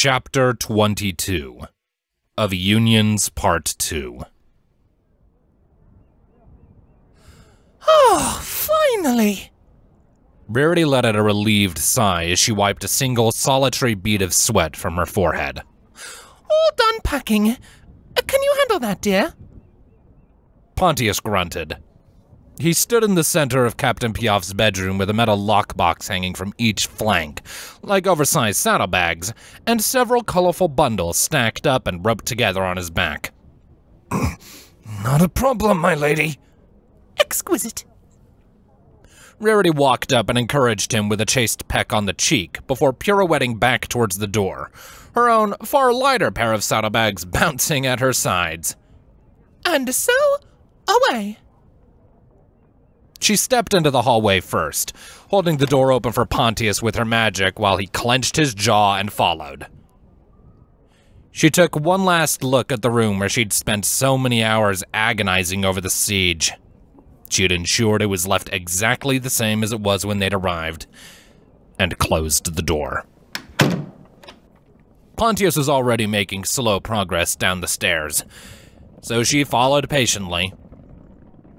Chapter 22 of Unions Part 2. Oh, finally! Rarity let out a relieved sigh as she wiped a single solitary bead of sweat from her forehead. All done packing. Can you handle that, dear? Pontius grunted. He stood in the center of Captain Piaf's bedroom with a metal lockbox hanging from each flank, like oversized saddlebags, and several colorful bundles stacked up and roped together on his back. Not a problem, my lady. Exquisite. Rarity walked up and encouraged him with a chaste peck on the cheek before pirouetting back towards the door, her own far lighter pair of saddlebags bouncing at her sides. And so, away. She stepped into the hallway first, holding the door open for Pontius with her magic while he clenched his jaw and followed. She took one last look at the room where she'd spent so many hours agonizing over the siege. She had ensured it was left exactly the same as it was when they'd arrived, and closed the door. Pontius was already making slow progress down the stairs, so she followed patiently.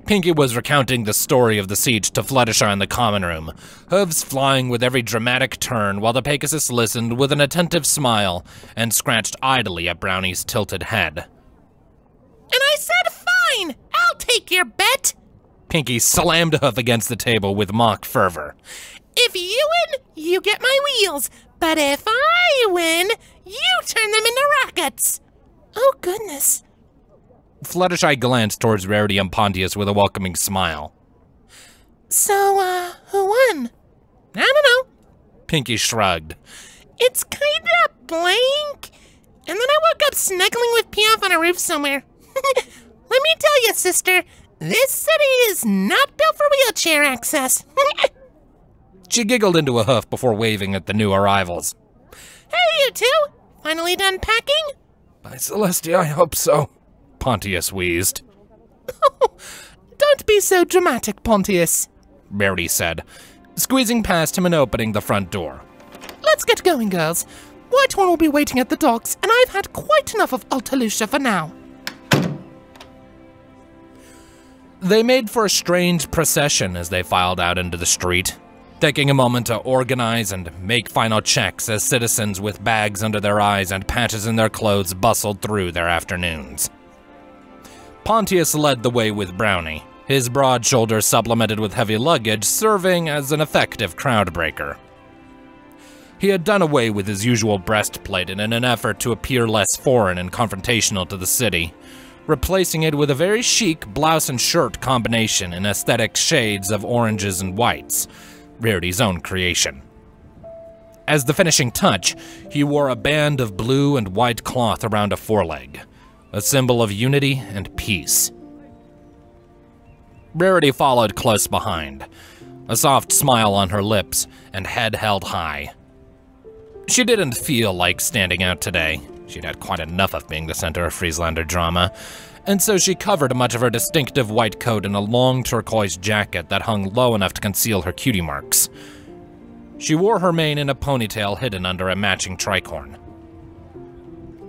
Pinky was recounting the story of the siege to Fluttershy in the common room, hooves flying with every dramatic turn while the Pegasus listened with an attentive smile and scratched idly at Brownie's tilted head. And I said fine! I'll take your bet! Pinky slammed a hoof against the table with mock fervor. If you win, you get my wheels, but if I win, you turn them into rockets! Oh goodness. Fluttershy glanced towards Rarity and Pontius with a welcoming smile. So, who won? I don't know. Pinky shrugged. It's kinda blank. And then I woke up snuggling with Piaf on a roof somewhere. Let me tell you, sister, this city is not built for wheelchair access. She giggled into a hoof before waving at the new arrivals. Hey, you two! Finally done packing? By Celestia, I hope so. Pontius wheezed. Oh, don't be so dramatic, Pontius, Rarity said, squeezing past him and opening the front door. Let's get going, girls. Whitehorn will be waiting at the docks, and I've had quite enough of Alta Lucia for now. They made for a strange procession as they filed out into the street, taking a moment to organize and make final checks as citizens with bags under their eyes and patches in their clothes bustled through their afternoons. Pontius led the way with Brownie, his broad shoulders supplemented with heavy luggage serving as an effective crowd breaker. He had done away with his usual breastplate in an effort to appear less foreign and confrontational to the city, replacing it with a very chic blouse and shirt combination in aesthetic shades of oranges and whites, Rarity's own creation. As the finishing touch, he wore a band of blue and white cloth around a foreleg, a symbol of unity and peace. Rarity followed close behind, a soft smile on her lips and head held high. She didn't feel like standing out today. She'd had quite enough of being the center of Frieslander drama, and so she covered much of her distinctive white coat in a long turquoise jacket that hung low enough to conceal her cutie marks. She wore her mane in a ponytail hidden under a matching tricorn.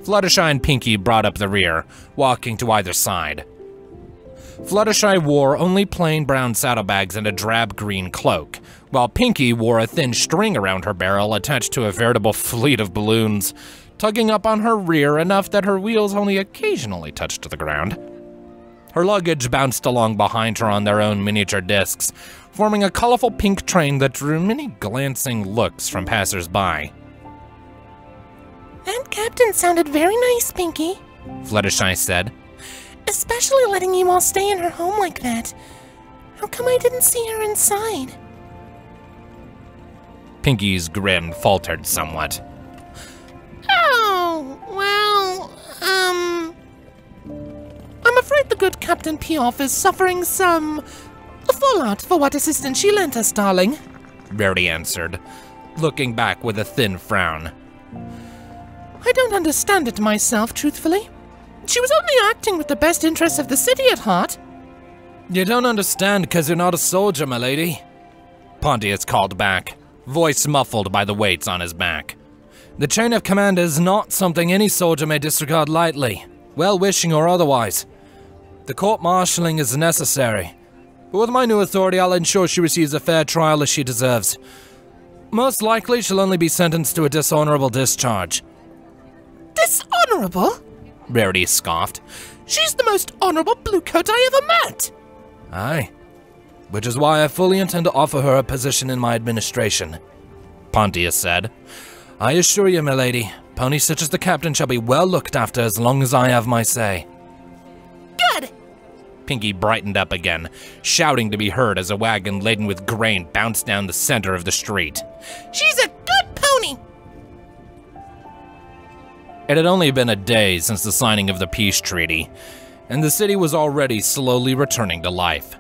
Fluttershy and Pinky brought up the rear, walking to either side. Fluttershy wore only plain brown saddlebags and a drab green cloak, while Pinky wore a thin string around her barrel attached to a veritable fleet of balloons, tugging up on her rear enough that her wheels only occasionally touched the ground. Her luggage bounced along behind her on their own miniature discs, forming a colorful pink train that drew many glancing looks from passers-by. That captain sounded very nice, Pinky, Fluttershy said. Especially letting you all stay in her home like that. How come I didn't see her inside? Pinky's grin faltered somewhat. Oh, well, I'm afraid the good Captain Piaf is suffering some fallout for what assistance she lent us, darling, Rarity answered, looking back with a thin frown. I don't understand it myself, truthfully. She was only acting with the best interests of the city at heart. You don't understand because you're not a soldier, my lady, Pontius called back, voice muffled by the weights on his back. The chain of command is not something any soldier may disregard lightly, well-wishing or otherwise. The court-martialing is necessary, but with my new authority I'll ensure she receives a fair trial as she deserves. Most likely she'll only be sentenced to a dishonorable discharge. Dishonorable? Rarity scoffed. She's the most honorable bluecoat I ever met! Aye. Which is why I fully intend to offer her a position in my administration, Pontius said. I assure you, milady, ponies such as the captain shall be well looked after as long as I have my say. Good! Pinky brightened up again, shouting to be heard as a wagon laden with grain bounced down the center of the street. She's a good pony! It had only been a day since the signing of the peace treaty, and the city was already slowly returning to life.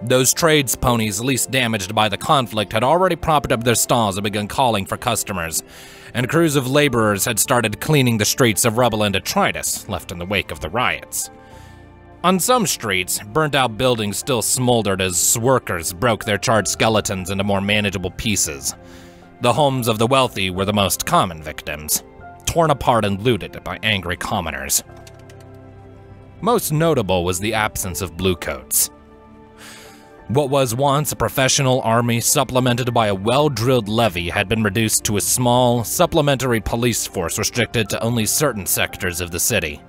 Those trades ponies least damaged by the conflict had already propped up their stalls and begun calling for customers, and crews of laborers had started cleaning the streets of rubble and detritus left in the wake of the riots. On some streets, burnt-out buildings still smoldered as workers broke their charred skeletons into more manageable pieces. The homes of the wealthy were the most common victims, torn apart and looted by angry commoners. Most notable was the absence of bluecoats. What was once a professional army supplemented by a well-drilled levy had been reduced to a small, supplementary police force restricted to only certain sectors of the city.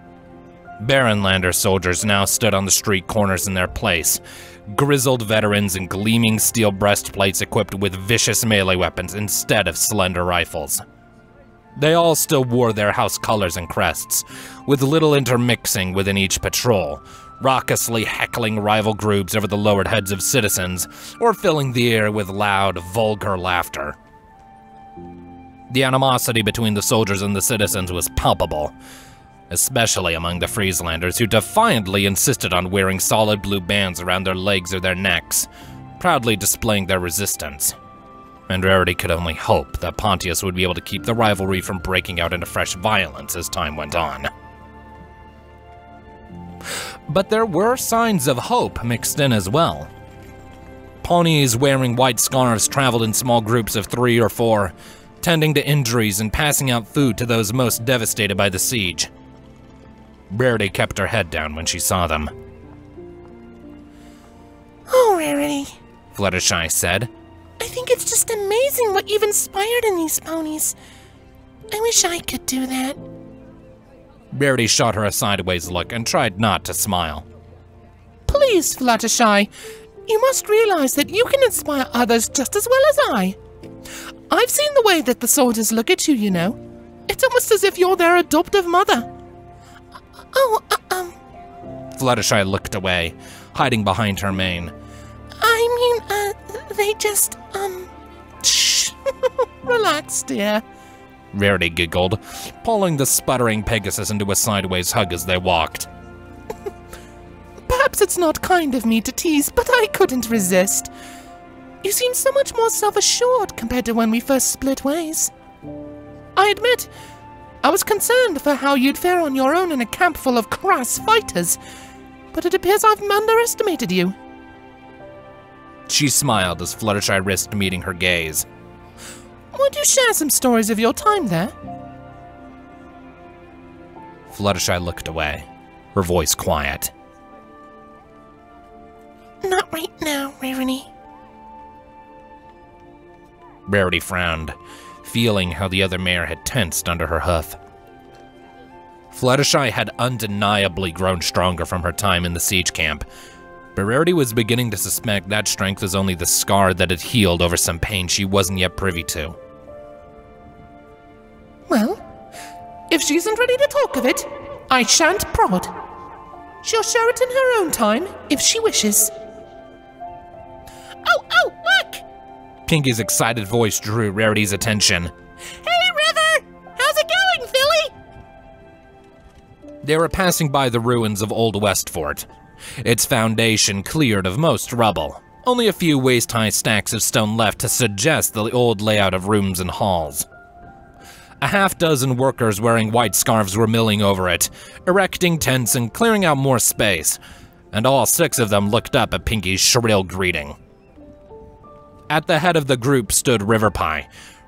Baronlander soldiers now stood on the street corners in their place, grizzled veterans in gleaming steel breastplates equipped with vicious melee weapons instead of slender rifles. They all still wore their house colors and crests, with little intermixing within each patrol, raucously heckling rival groups over the lowered heads of citizens, or filling the air with loud, vulgar laughter. The animosity between the soldiers and the citizens was palpable, especially among the Frieslanders who defiantly insisted on wearing solid blue bands around their legs or their necks, proudly displaying their resistance. And Rarity could only hope that Pontius would be able to keep the rivalry from breaking out into fresh violence as time went on. But there were signs of hope mixed in as well. Ponies wearing white scarves traveled in small groups of 3 or 4, tending to injuries and passing out food to those most devastated by the siege. Rarity kept her head down when she saw them. Oh, Rarity, Fluttershy said. I think it's just amazing what you've inspired in these ponies. I wish I could do that. Rarity shot her a sideways look and tried not to smile. Please, Fluttershy, you must realize that you can inspire others just as well as I. I've seen the way that the soldiers look at you, you know. It's almost as if you're their adoptive mother. Fluttershy looked away, hiding behind her mane. I mean, they just, shh. Relax, dear. Rarity giggled, pulling the sputtering Pegasus into a sideways hug as they walked. Perhaps it's not kind of me to tease, but I couldn't resist. You seem so much more self-assured compared to when we first split ways. I admit, I was concerned for how you'd fare on your own in a camp full of crass fighters, but it appears I've underestimated you. She smiled as Fluttershy risked meeting her gaze. Would you share some stories of your time there? Fluttershy looked away, her voice quiet. Not right now, Rarity. Rarity frowned, feeling how the other mare had tensed under her hoof. Fluttershy had undeniably grown stronger from her time in the siege camp, but Rarity was beginning to suspect that strength was only the scar that had healed over some pain she wasn't yet privy to. Well, if she isn't ready to talk of it, I shan't prod. She'll share it in her own time, if she wishes. Oh, look! Pinky's excited voice drew Rarity's attention. Hey, River! How's it going, Philly? They were passing by the ruins of Old Westfort, its foundation cleared of most rubble, only a few waist-high stacks of stone left to suggest the old layout of rooms and halls. A half-dozen workers wearing white scarves were milling over it, erecting tents and clearing out more space, and all 6 of them looked up at Pinky's shrill greeting. At the head of the group stood Riverpie,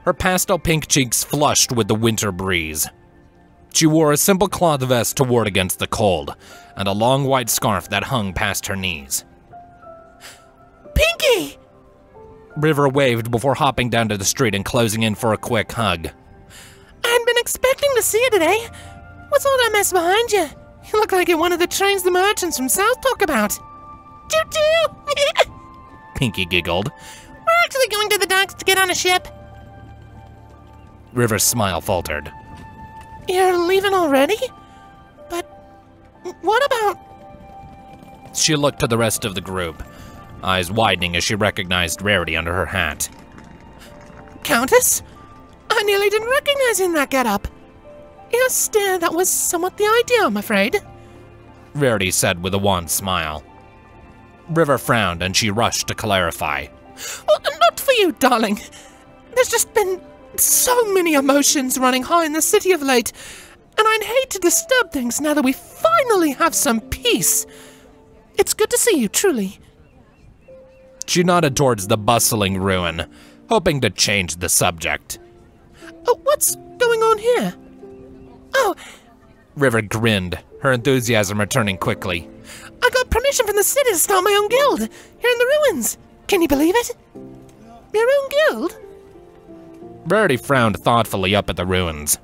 her pastel pink cheeks flushed with the winter breeze. She wore a simple cloth vest to ward against the cold, and a long white scarf that hung past her knees. Pinky! River waved before hopping down to the street and closing in for a quick hug. I'd been expecting to see you today. What's all that mess behind you? You look like you're one of the trains the merchants from South talk about. Choo-choo! Pinky giggled. We're actually going to the docks to get on a ship. River's smile faltered. You're leaving already? But what about... She looked to the rest of the group, eyes widening as she recognized Rarity under her hat. Countess? I nearly didn't recognize you in that getup. Your stare, that was somewhat the idea, I'm afraid. Rarity said with a wan smile. River frowned and she rushed to clarify. Well, not for you, darling. There's just been so many emotions running high in the city of late, and I'd hate to disturb things now that we finally have some peace. It's good to see you, truly. She nodded towards the bustling ruin, hoping to change the subject. What's going on here? Oh, River grinned, her enthusiasm returning quickly. I got permission from the city to start my own guild, here in the ruins. Can you believe it? Your own guild? Rarity frowned thoughtfully up at the ruins.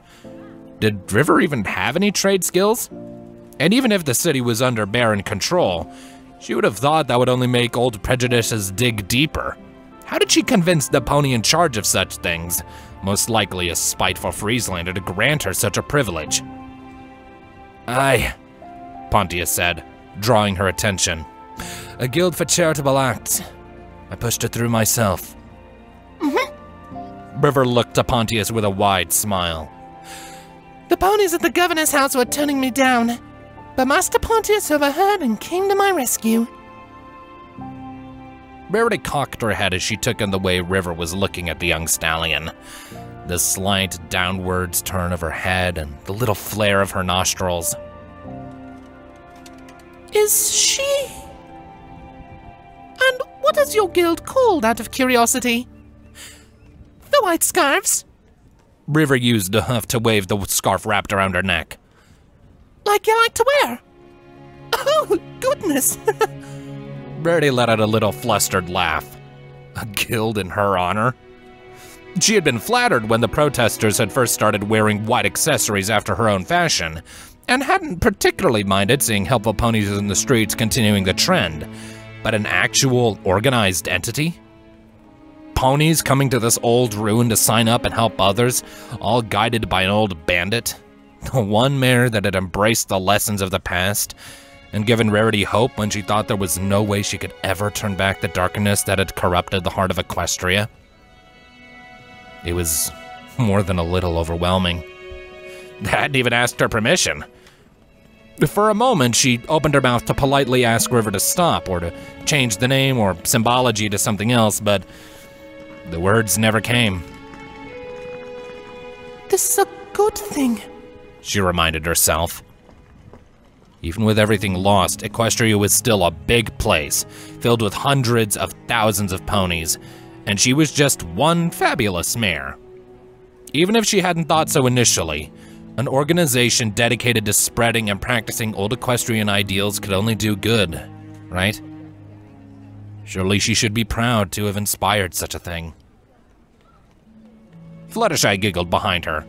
Did River even have any trade skills? And even if the city was under Baron control, she would have thought that would only make old prejudices dig deeper. How did she convince the pony in charge of such things, most likely a spiteful Frieslander, to grant her such a privilege? Aye, Pontius said, drawing her attention. A guild for charitable acts. I pushed it through myself. River looked to Pontius with a wide smile. The ponies at the governor's house were turning me down, but Master Pontius overheard and came to my rescue. Rarity cocked her head as she took in the way River was looking at the young stallion. The slight downwards turn of her head and the little flare of her nostrils. Is she... And what is your guild called, out of curiosity? The White Scarves? River used a huff to wave the scarf wrapped around her neck. Like you like to wear? Oh, goodness! Rarity let out a little flustered laugh. A guild in her honor? She had been flattered when the protesters had first started wearing white accessories after her own fashion, and hadn't particularly minded seeing helpful ponies in the streets continuing the trend. But an actual organized entity? Ponies coming to this old ruin to sign up and help others, all guided by an old bandit? The one mare that had embraced the lessons of the past and given Rarity hope when she thought there was no way she could ever turn back the darkness that had corrupted the heart of Equestria? It was more than a little overwhelming. They hadn't even asked her permission. For a moment, she opened her mouth to politely ask River to stop or to change the name or symbology to something else, but the words never came. This is a good thing, she reminded herself. Even with everything lost, Equestria was still a big place, filled with hundreds of thousands of ponies, and she was just one fabulous mare. Even if she hadn't thought so initially, an organization dedicated to spreading and practicing old equestrian ideals could only do good, right? Surely she should be proud to have inspired such a thing. Fluttershy giggled behind her.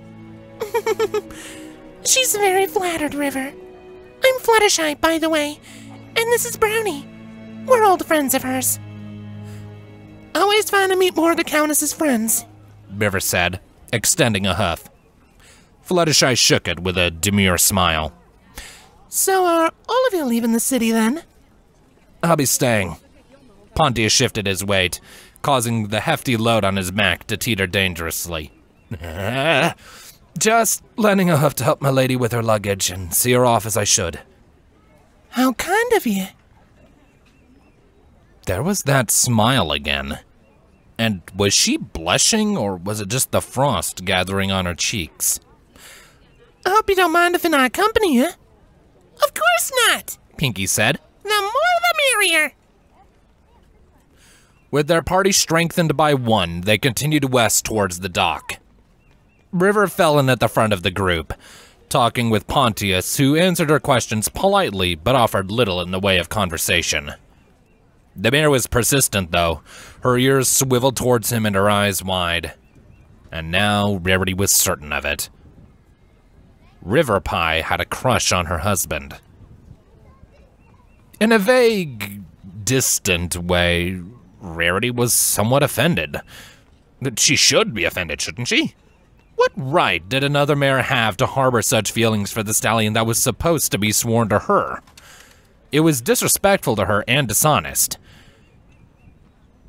She's very flattered, River. I'm Fluttershy, by the way, and this is Brownie. We're old friends of hers. Always fun to meet more of the Countess's friends, River said, extending a huff. Fluttershy shook it with a demure smile. So are all of you leaving the city then? I'll be staying. Pontius shifted his weight, causing the hefty load on his back to teeter dangerously. Just lending a hoof to help my lady with her luggage and see her off as I should. How kind of you. There was that smile again. And was she blushing, or was it just the frost gathering on her cheeks? I hope you don't mind if I accompany you. Of course not, Pinky said. The more the merrier. With their party strengthened by one, they continued west towards the dock. River fell in at the front of the group, talking with Pontius, who answered her questions politely but offered little in the way of conversation. The mare was persistent, though, her ears swiveled towards him and her eyes wide. And now Rarity was certain of it. River Pie had a crush on her husband. In a vague, distant way, Rarity was somewhat offended. She should be offended, shouldn't she? What right did another mare have to harbor such feelings for the stallion that was supposed to be sworn to her? It was disrespectful to her and dishonest.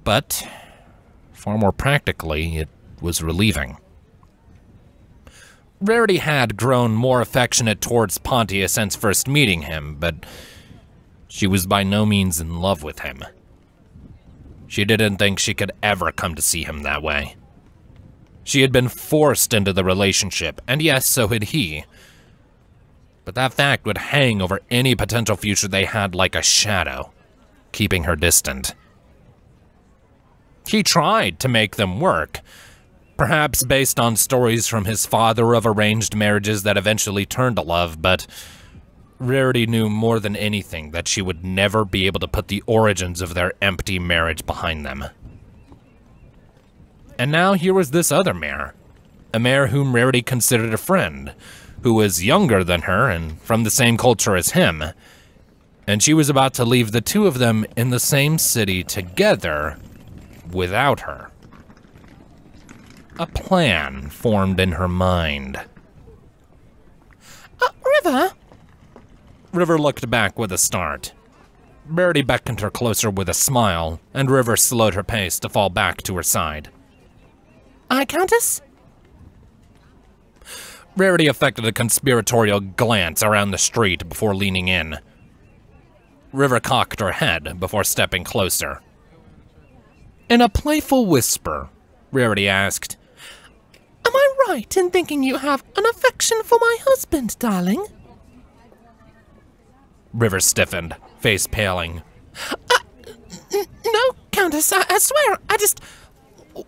But, far more practically, it was relieving. Rarity had grown more affectionate towards Pontius since first meeting him, but she was by no means in love with him. She didn't think she could ever come to see him that way. She had been forced into the relationship, and yes, so had he. But that fact would hang over any potential future they had like a shadow, keeping her distant. He tried to make them work, perhaps based on stories from his father of arranged marriages that eventually turned to love, but Rarity knew more than anything that she would never be able to put the origins of their empty marriage behind them. And now here was this other mare, a mare whom Rarity considered a friend, who was younger than her and from the same culture as him, and she was about to leave the two of them in the same city together without her. A plan formed in her mind. River? River looked back with a start. Rarity beckoned her closer with a smile, and River slowed her pace to fall back to her side. Countess? Rarity affected a conspiratorial glance around the street before leaning in. River cocked her head before stepping closer. In a playful whisper, Rarity asked, Am I right in thinking you have an affection for my husband, darling? River stiffened, face paling. No, Countess, I swear,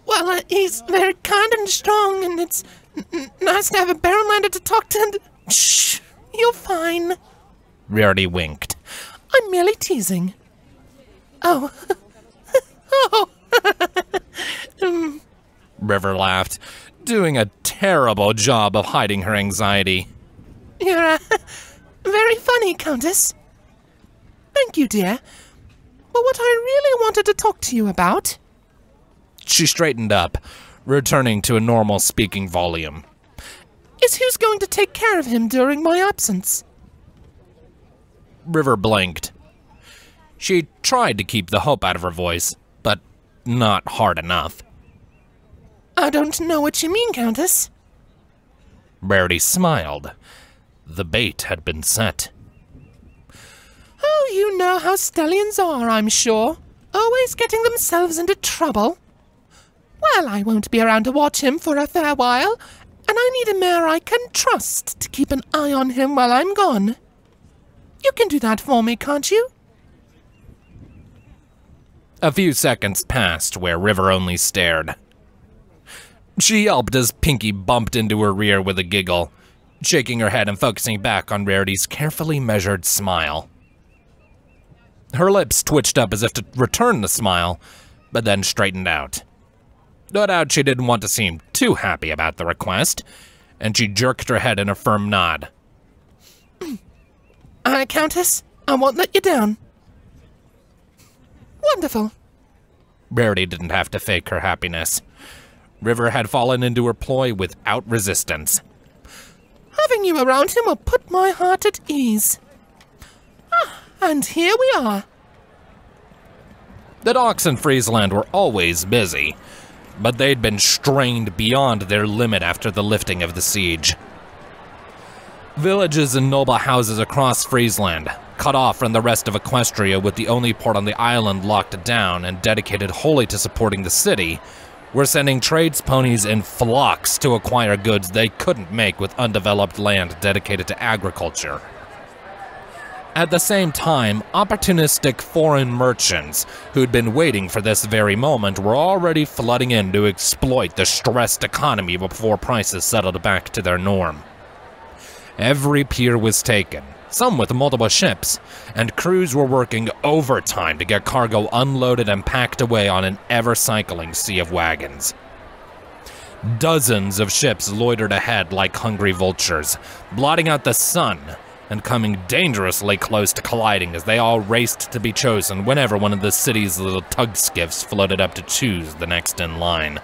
well, he's very kind and strong, and it's nice to have a Baronlander to talk to, and shh, you're fine. Rarity winked. I'm merely teasing. Oh. Oh. River laughed, doing a terrible job of hiding her anxiety. You're, very funny, Countess. Thank you, dear. But what I really wanted to talk to you about... She straightened up, returning to a normal speaking volume. Is who's going to take care of him during my absence? River blinked. She tried to keep the hope out of her voice, but not hard enough. I don't know what you mean, Countess. Rarity smiled. The bait had been set. Oh, you know how stallions are, I'm sure. Always getting themselves into trouble. Well, I won't be around to watch him for a fair while, and I need a mare I can trust to keep an eye on him while I'm gone. You can do that for me, can't you? A few seconds passed where River only stared. She yelped as Pinky bumped into her rear with a giggle, shaking her head and focusing back on Rarity's carefully measured smile. Her lips twitched up as if to return the smile, but then straightened out. No doubt she didn't want to seem too happy about the request, and she jerked her head in a firm nod. Countess, I won't let you down. Wonderful. Rarity didn't have to fake her happiness. River had fallen into her ploy without resistance. Having you around him will put my heart at ease. And here we are. The docks in Frieseland were always busy, but they'd been strained beyond their limit after the lifting of the siege. Villages and noble houses across Frieseland, cut off from the rest of Equestria with the only port on the island locked down and dedicated wholly to supporting the city, were sending trades ponies in flocks to acquire goods they couldn't make with undeveloped land dedicated to agriculture. At the same time, opportunistic foreign merchants who'd been waiting for this very moment were already flooding in to exploit the stressed economy before prices settled back to their norm. Every pier was taken, some with multiple ships, and crews were working overtime to get cargo unloaded and packed away on an ever-cycling sea of wagons. Dozens of ships loitered ahead like hungry vultures, blotting out the sun and coming dangerously close to colliding as they all raced to be chosen whenever one of the city's little tug skiffs floated up to choose the next in line.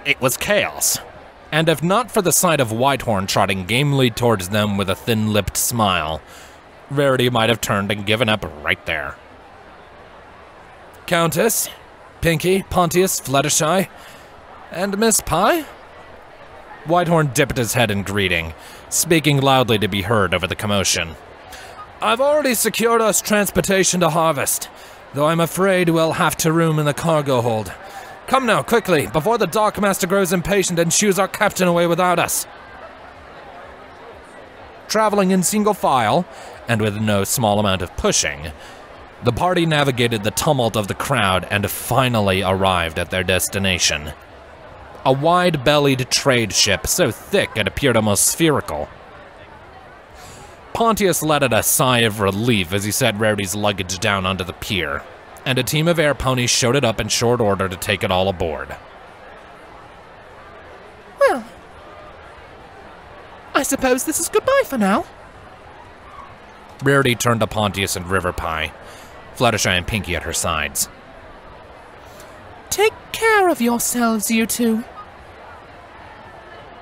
It was chaos. And if not for the sight of Whitehorn trotting gamely towards them with a thin-lipped smile, Rarity might have turned and given up right there. Countess, Pinky, Pontius, Fluttershy, and Miss Pie? Whitehorn dipped his head in greeting, speaking loudly to be heard over the commotion. I've already secured us transportation to Harvest, though I'm afraid we'll have to room in the cargo hold. Come now, quickly, before the Dockmaster grows impatient and shoos our captain away without us. Traveling in single file, and with no small amount of pushing, the party navigated the tumult of the crowd and finally arrived at their destination. A wide-bellied trade ship so thick it appeared almost spherical. Pontius let out a sigh of relief as he set Rarity's luggage down onto the pier, and a team of air ponies showed it up in short order to take it all aboard. Well, I suppose this is goodbye for now. Rarity turned to Pontius and Riverpie, Fluttershy and Pinky at her sides. Take care of yourselves, you two.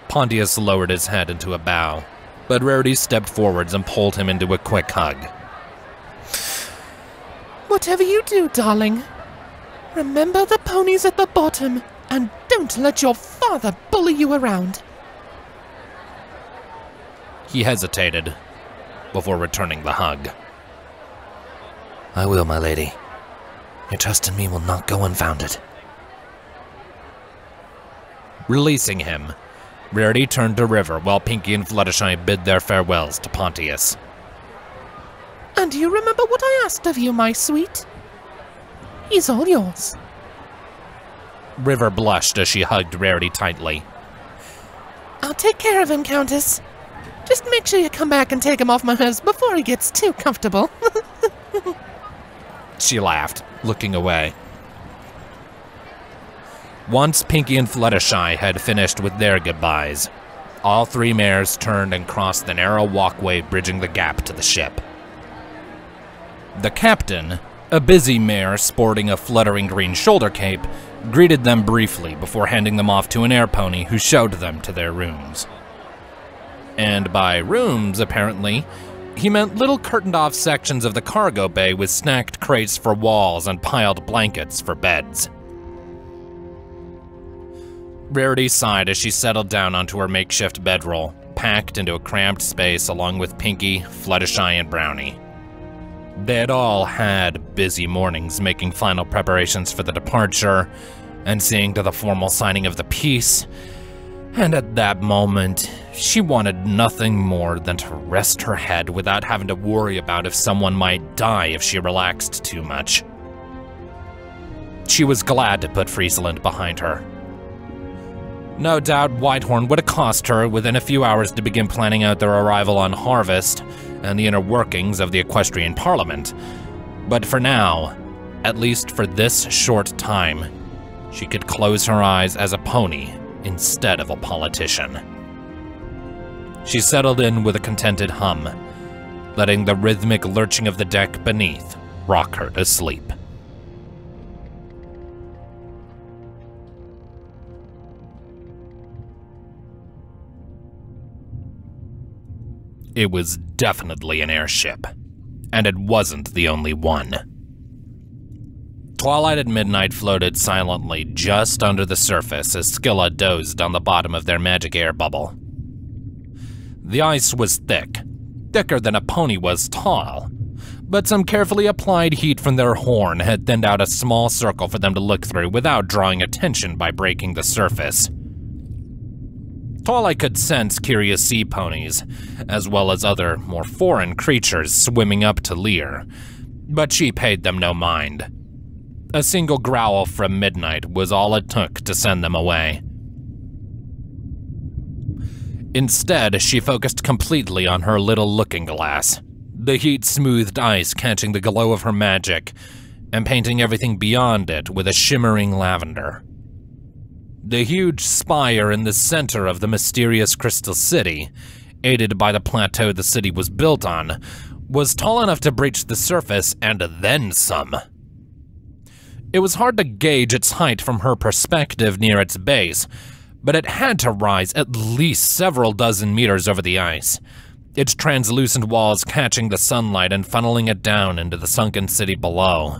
Pontius lowered his head into a bow, but Rarity stepped forwards and pulled him into a quick hug. Whatever you do, darling, remember the ponies at the bottom, and don't let your father bully you around. He hesitated before returning the hug. I will, my lady. Your trust in me will not go unfounded. Releasing him, Rarity turned to River while Pinky and Fluttershy bid their farewells to Pontius. And do you remember what I asked of you, my sweet? He's all yours. River blushed as she hugged Rarity tightly. I'll take care of him, Countess. Just make sure you come back and take him off my hose before he gets too comfortable. She laughed, looking away. Once Pinky and Fluttershy had finished with their goodbyes, all three mares turned and crossed the narrow walkway bridging the gap to the ship. The captain, a busy mare sporting a fluttering green shoulder cape, greeted them briefly before handing them off to an air pony who showed them to their rooms. And by rooms, apparently, he meant little curtained-off sections of the cargo bay with stacked crates for walls and piled blankets for beds. Rarity sighed as she settled down onto her makeshift bedroll, packed into a cramped space along with Pinky, Fluttershy, and Brownie. They had all had busy mornings making final preparations for the departure and seeing to the formal signing of the peace, and at that moment, she wanted nothing more than to rest her head without having to worry about if someone might die if she relaxed too much. She was glad to put Frieseland behind her. No doubt Whitehorn would have cost her within a few hours to begin planning out their arrival on Harvest and the inner workings of the Equestrian Parliament. But for now, at least for this short time, she could close her eyes as a pony instead of a politician. She settled in with a contented hum, letting the rhythmic lurching of the deck beneath rock her to sleep. It was definitely an airship, and it wasn't the only one. Twilight at midnight floated silently just under the surface as Scylla dozed on the bottom of their magic air bubble. The ice was thick, thicker than a pony was tall, but some carefully applied heat from their horn had thinned out a small circle for them to look through without drawing attention by breaking the surface. Twilight could sense curious sea ponies, as well as other, more foreign creatures swimming up to Lear, but she paid them no mind. A single growl from Midnight was all it took to send them away. Instead, she focused completely on her little looking glass, the heat-smoothed ice catching the glow of her magic, and painting everything beyond it with a shimmering lavender. The huge spire in the center of the mysterious Crystal City, aided by the plateau the city was built on, was tall enough to breach the surface and then some. It was hard to gauge its height from her perspective near its base, but it had to rise at least several dozen meters over the ice, its translucent walls catching the sunlight and funneling it down into the sunken city below.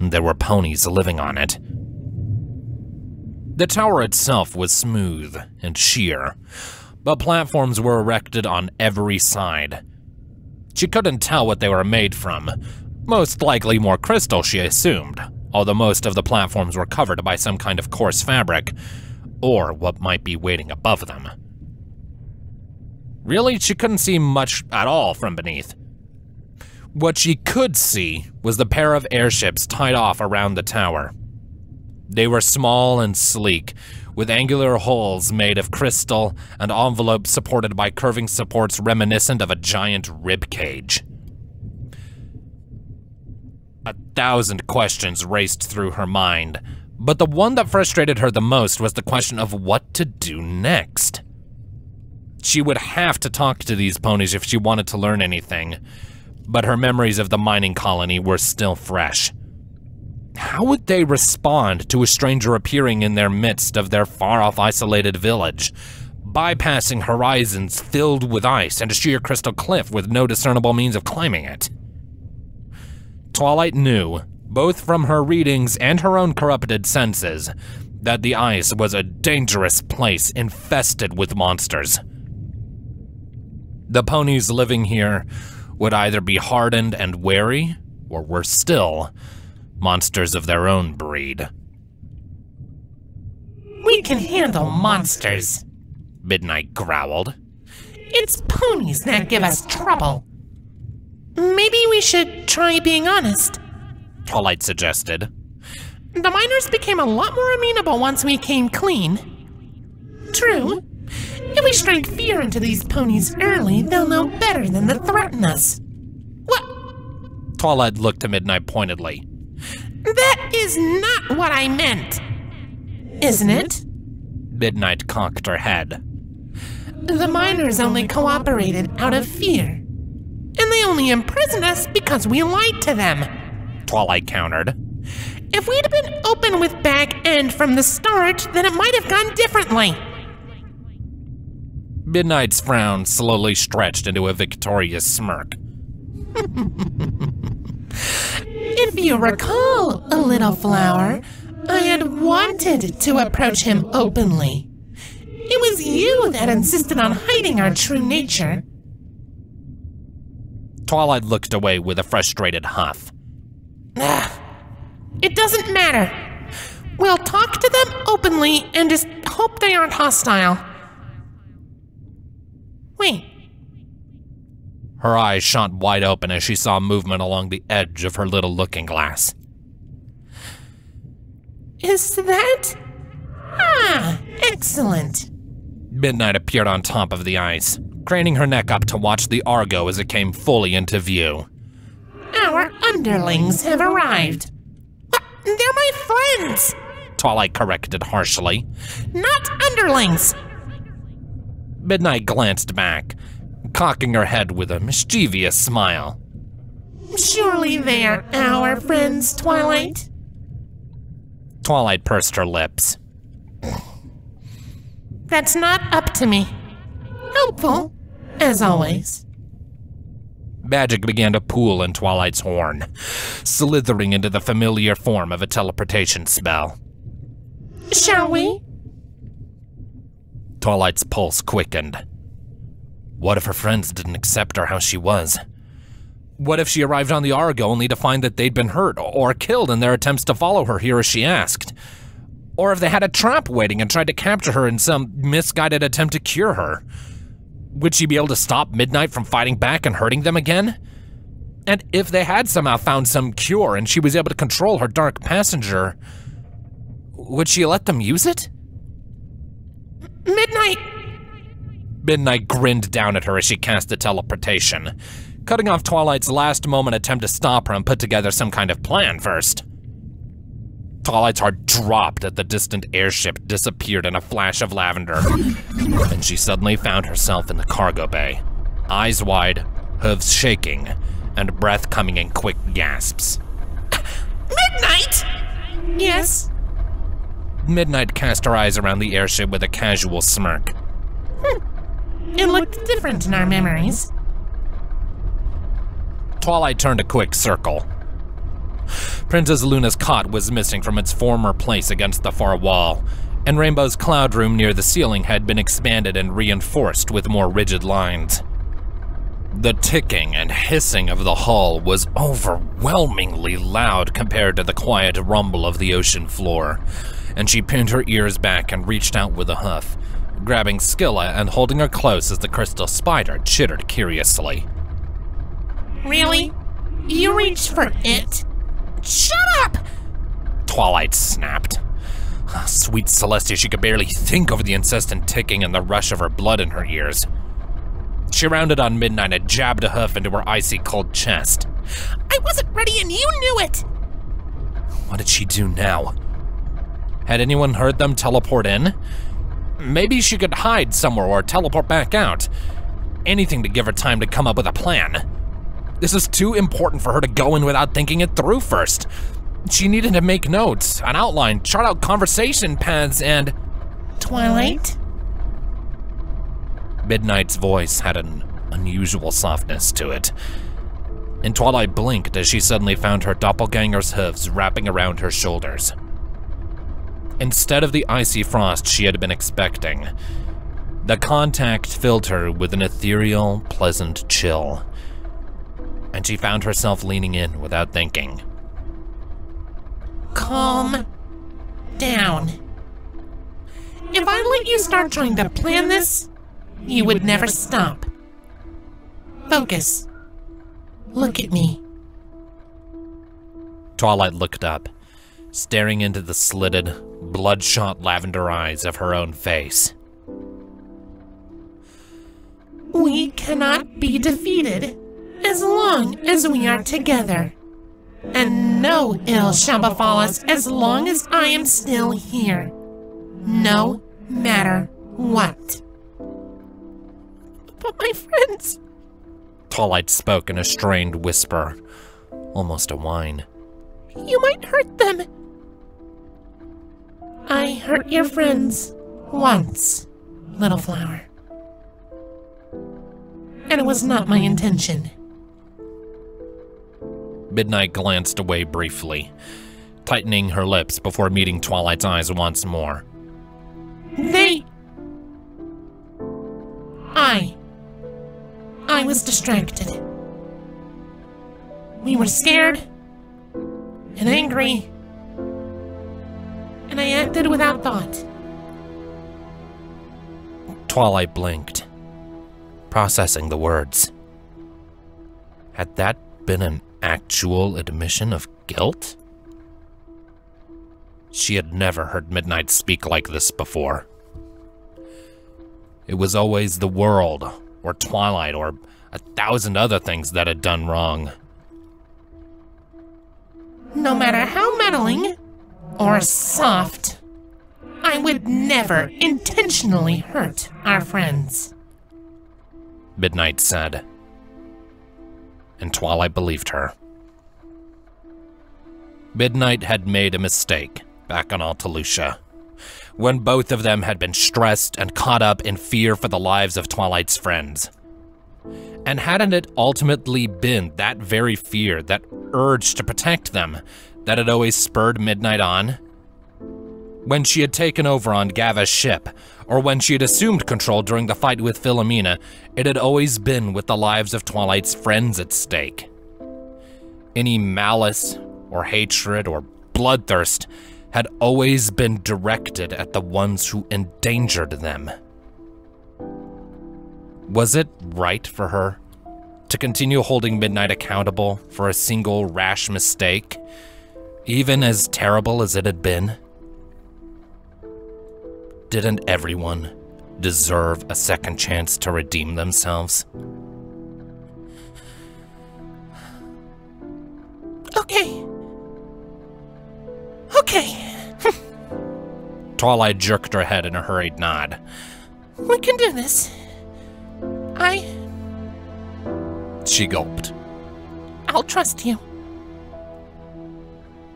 There were ponies living on it. The tower itself was smooth and sheer, but platforms were erected on every side. She couldn't tell what they were made from. Most likely more crystal, she assumed, although most of the platforms were covered by some kind of coarse fabric, or what might be waiting above them. Really, she couldn't see much at all from beneath. What she could see was the pair of airships tied off around the tower. They were small and sleek, with angular hulls made of crystal and envelopes supported by curving supports reminiscent of a giant rib cage. 1,000 questions raced through her mind, but the one that frustrated her the most was the question of what to do next. She would have to talk to these ponies if she wanted to learn anything, but her memories of the mining colony were still fresh. How would they respond to a stranger appearing in their midst of their far-off isolated village, bypassing horizons filled with ice and a sheer crystal cliff with no discernible means of climbing it? Twilight knew, both from her readings and her own corrupted senses, that the ice was a dangerous place infested with monsters. The ponies living here would either be hardened and wary, or worse still, monsters of their own breed. We can handle monsters, Midnight growled. It's ponies that give us trouble. Maybe we should try being honest, Twilight suggested. The miners became a lot more amenable once we came clean. True. If we strike fear into these ponies early, they'll know better than to threaten us. What? Twilight looked to Midnight pointedly. That is not what I meant. Isn't it? Midnight cocked her head. The miners only cooperated out of fear. And they only imprisoned us because we lied to them, Twilight countered. If we'd been open with Back End from the start, then it might have gone differently. Midnight's frown slowly stretched into a victorious smirk. If you recall, Little Flower, I had wanted to approach him openly. It was you that insisted on hiding our true nature. Twilight looked away with a frustrated huff. It doesn't matter. We'll talk to them openly and just hope they aren't hostile. Wait. Her eyes shot wide open as she saw movement along the edge of her little looking glass. Is that? Ah, excellent. Midnight appeared on top of the ice, craning her neck up to watch the Argo as it came fully into view. Our underlings have arrived. They're my friends, Twilight corrected harshly. not underlings. Midnight glanced back, cocking her head with a mischievous smile. Surely they are our friends, Twilight. Twilight pursed her lips. That's not up to me. Helpful, as always. Magic began to pool in Twilight's horn, slithering into the familiar form of a teleportation spell. Shall we? Twilight's pulse quickened. What if her friends didn't accept her how she was? What if she arrived on the Argo only to find that they'd been hurt or killed in their attempts to follow her here as she asked? Or if they had a trap waiting and tried to capture her in some misguided attempt to cure her. Would she be able to stop Midnight from fighting back and hurting them again? And if they had somehow found some cure and she was able to control her dark passenger, would she let them use it? Midnight! Midnight grinned down at her as she cast the teleportation, cutting off Twilight's last moment attempt to stop her and put together some kind of plan first. Twilight's heart dropped as the distant airship disappeared in a flash of lavender, and she suddenly found herself in the cargo bay, eyes wide, hooves shaking, and breath coming in quick gasps. Midnight! Yes? Midnight cast her eyes around the airship with a casual smirk. It looked different in our memories. Twilight turned a quick circle. Princess Luna's cot was missing from its former place against the far wall, and Rainbow's cloud room near the ceiling had been expanded and reinforced with more rigid lines. The ticking and hissing of the hull was overwhelmingly loud compared to the quiet rumble of the ocean floor, and she pinned her ears back and reached out with a hoof, grabbing Scylla and holding her close as the crystal spider chittered curiously. Really? You reached for it? Shut up! Twilight snapped. Sweet Celestia, she could barely think over the incessant ticking and the rush of her blood in her ears. She rounded on Midnight and jabbed a hoof into her icy cold chest. I wasn't ready and you knew it! What did she do now? Had anyone heard them teleport in? Maybe she could hide somewhere or teleport back out. Anything to give her time to come up with a plan. This is too important for her to go in without thinking it through first. She needed to make notes, an outline, chart out conversation paths, and... Twilight? Midnight's voice had an unusual softness to it. And Twilight blinked as she suddenly found her doppelganger's hooves wrapping around her shoulders. Instead of the icy frost she had been expecting, the contact filled her with an ethereal, pleasant chill, and she found herself leaning in without thinking. Calm down. If I let you start trying to plan this, you would never stop. Focus. Look at me. Twilight looked up, staring into the slitted, bloodshot lavender eyes of her own face. We cannot be defeated as long as we are together. And no ill shall befall us as long as I am still here. No matter what. But my friends... Twilight spoke in a strained whisper, almost a whine. You might hurt them. I hurt your friends once, little flower. And it was not my intention. Midnight glanced away briefly, tightening her lips before meeting Twilight's eyes once more. I was distracted. We were scared and angry, and I acted without thought. Twilight blinked, processing the words. Had that been an actual admission of guilt? She had never heard Midnight speak like this before. It was always the world, or Twilight, or 1,000 other things that had done wrong. No matter how meddling or soft, I would never intentionally hurt our friends. Midnight said, and Twilight believed her. Midnight had made a mistake back on Altalucia, when both of them had been stressed and caught up in fear for the lives of Twilight's friends. And hadn't it ultimately been that very fear, that urge to protect them, that had always spurred Midnight on? When she had taken over on Gava's ship, or when she had assumed control during the fight with Philomena, it had always been with the lives of Twilight's friends at stake. Any malice, or hatred, or bloodthirst had always been directed at the ones who endangered them. Was it right for her to continue holding Midnight accountable for a single rash mistake, even as terrible as it had been? Didn't everyone deserve a second chance to redeem themselves? Okay. Twilight jerked her head in a hurried nod. We can do this. She gulped. I'll trust you.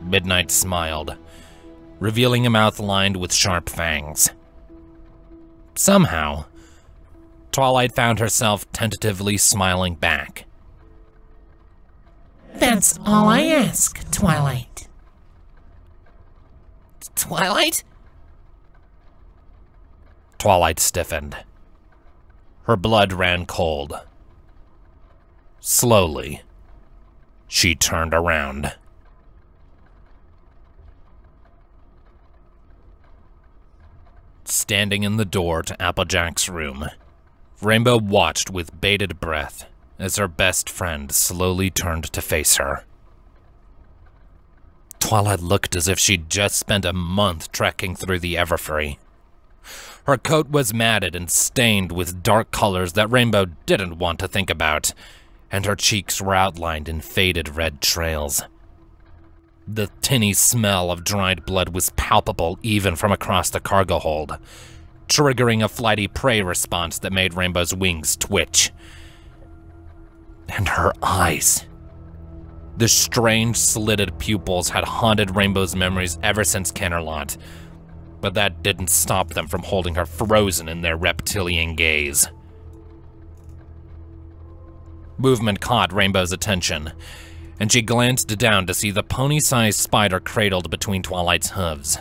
Midnight smiled, revealing a mouth lined with sharp fangs. Somehow, Twilight found herself tentatively smiling back. That's all I ask, Twilight. Twilight? Twilight stiffened. Her blood ran cold. Slowly, she turned around. Standing in the door to Applejack's room, Rainbow watched with bated breath as her best friend slowly turned to face her. Twilight looked as if she'd just spent a month trekking through the Everfree. Her coat was matted and stained with dark colors that Rainbow didn't want to think about, and her cheeks were outlined in faded red trails. The tinny smell of dried blood was palpable even from across the cargo hold, triggering a flighty prey response that made Rainbow's wings twitch. And her eyes. The strange slitted pupils had haunted Rainbow's memories ever since Kennerlot, but that didn't stop them from holding her frozen in their reptilian gaze. Movement caught Rainbow's attention, and she glanced down to see the pony-sized spider cradled between Twilight's hooves,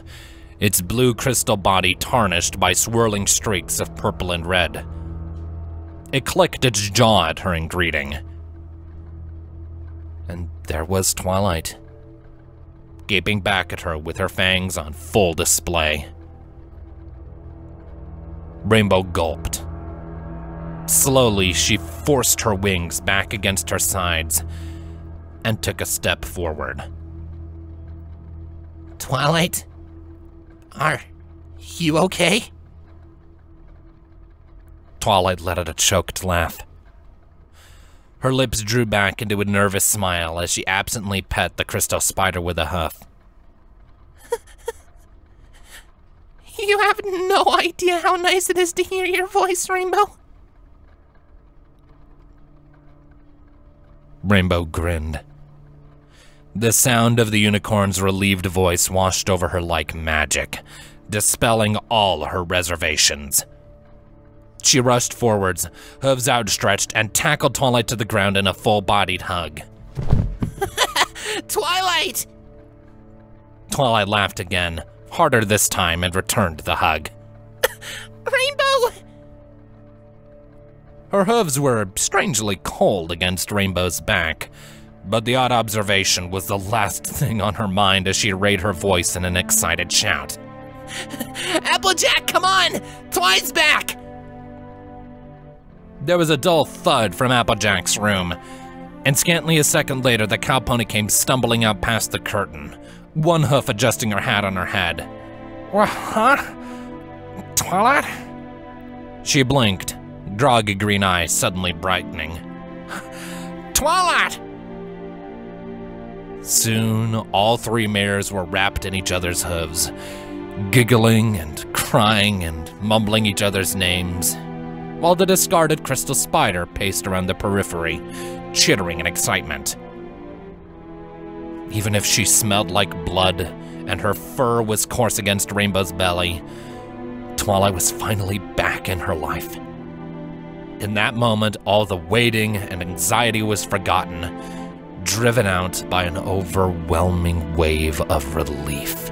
its blue crystal body tarnished by swirling streaks of purple and red. It clicked its jaw at her in greeting. And there was Twilight, gaping back at her with her fangs on full display. Rainbow gulped. Slowly, she forced her wings back against her sides and took a step forward. Twilight? Are you okay? Twilight let out a choked laugh. Her lips drew back into a nervous smile as she absently pet the crystal spider with a hoof. You have no idea how nice it is to hear your voice, Rainbow. Rainbow grinned. The sound of the unicorn's relieved voice washed over her like magic, dispelling all her reservations. She rushed forwards, hooves outstretched, and tackled Twilight to the ground in a full-bodied hug. Twilight! Twilight laughed again, harder this time, and returned the hug. Rainbow! Her hooves were strangely cold against Rainbow's back, but the odd observation was the last thing on her mind as she arrayed her voice in an excited shout. Applejack, come on! Twilight's back! There was a dull thud from Applejack's room, and scantly a second later the cowpony came stumbling out past the curtain, one hoof adjusting her hat on her head. Huh? Twilight? She blinked, groggy green eyes suddenly brightening. Twilight! Soon, all three mares were wrapped in each other's hooves, giggling and crying and mumbling each other's names, while the discarded crystal spider paced around the periphery, chittering in excitement. Even if she smelled like blood and her fur was coarse against Rainbow's belly, Twilight was finally back in her life. In that moment, all the waiting and anxiety was forgotten, driven out by an overwhelming wave of relief.